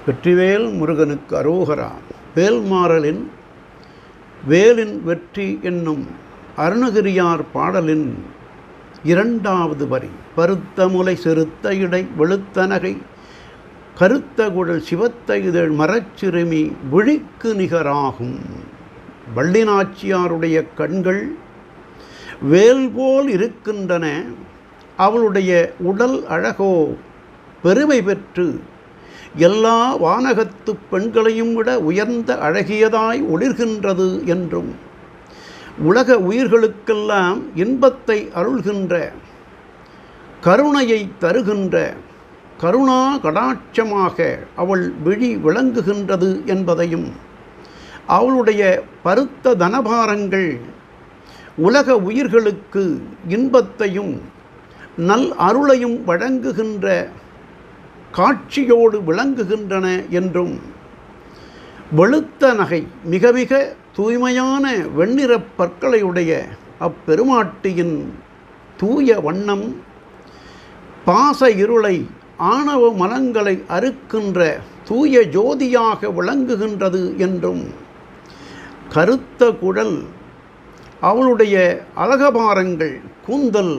வெற்றிவேல் முருகனுக்கு அரோகரா. வேல்மாறலின் வேலின் வெற்றி என்னும் அருணகிரியார் பாடலின் 2வது வரி. பருத்த முலை செருத்த இடை வெளுத்த நகை கருத்த குழல் சிவத்த இதழ் மரச்சிறுமி விழிக்கு நிகராகும். வள்ளிநாச்சியாருடைய கண்கள் வேல் போல் இருக்கின்றன. அவளுடைய உடல் அழகோ பெருமை பெற்று எல்லா வானகத்து பெண்களையும் விட உயர்ந்த அழகியதாய் ஒளிர்கின்றது என்றும், உலக உயிர்களுக்கெல்லாம் இன்பத்தை அருள்கின்ற, கருணையை தருகின்ற கருணா கடாட்சமாக அவள் விழி விளங்குகின்றது என்பதையும், அவளுடைய பருத்த தனபாரங்கள் உலக உயிர்களுக்கு இன்பத்தையும் நல் அருளையும் வழங்குகின்ற காட்சியோடு விளங்குகின்றன என்றும், வெளுத்த நகை மிக மிக தூய்மையான வெண்ணிறப் பற்களையுடைய அப்பெருமாட்டியின் தூய வண்ணம் பாச இருளை ஆணவ மலங்களை அறுக்கின்ற தூய ஜோதியாக விளங்குகின்றது என்றும், கருத்த குழல் அவளுடைய அழகபாரங்கள் கூந்தல்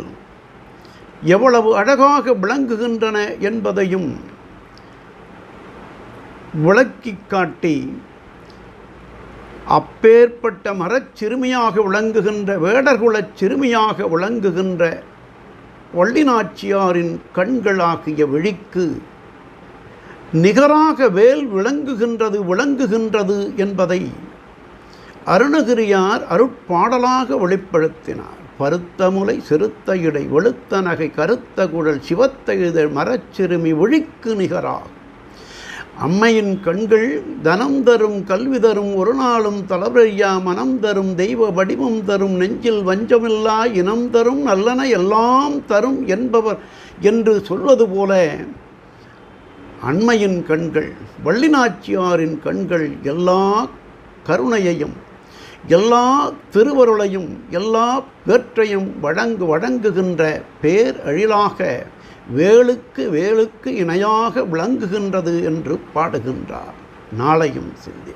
எவ்வளவு அழகாக விளங்குகின்றன என்பதையும் விளக்கிக் காட்டி, அப்பேற்பட்ட மரச்சிறுமியாக விளங்குகின்ற வேடர்குலச் சிறுமியாக விளங்குகின்ற வள்ளிநாச்சியாரின் கண்களாகிய விழிக்கு நிகராக வேல் விளங்குகின்றது என்பதை அருணகிரியார் அருட்பாடலாக வெளிப்படுத்தினார். பருத்த முலை செருத்த இடை வெளுத்த நகை கருத்த குழல் சிவத்த இதழ் மரச்சிறுமி விழிக்கு நிகராகும். அம்மையின் கண்கள் தனம் தரும், கல்வி தரும், ஒரு நாளும் தளவறியா மனம் தரும், தெய்வ வடிவம் தரும், நெஞ்சில் வஞ்சமில்லா இனம் தரும், நல்லன எல்லாம் தரும் என்பவர் என்று சொல்வது போல, அண்மையின் கண்கள் வள்ளிநாச்சியாரின் கண்கள் எல்லா கருணையையும் எல்லா திருவருளையும் எல்லா வேற்றையும் வழங்குகின்ற பேர் அழிலாக வேலுக்கு இணையாக விளங்குகின்றது என்று பாடுகின்றார். நாளையும் சிந்தி.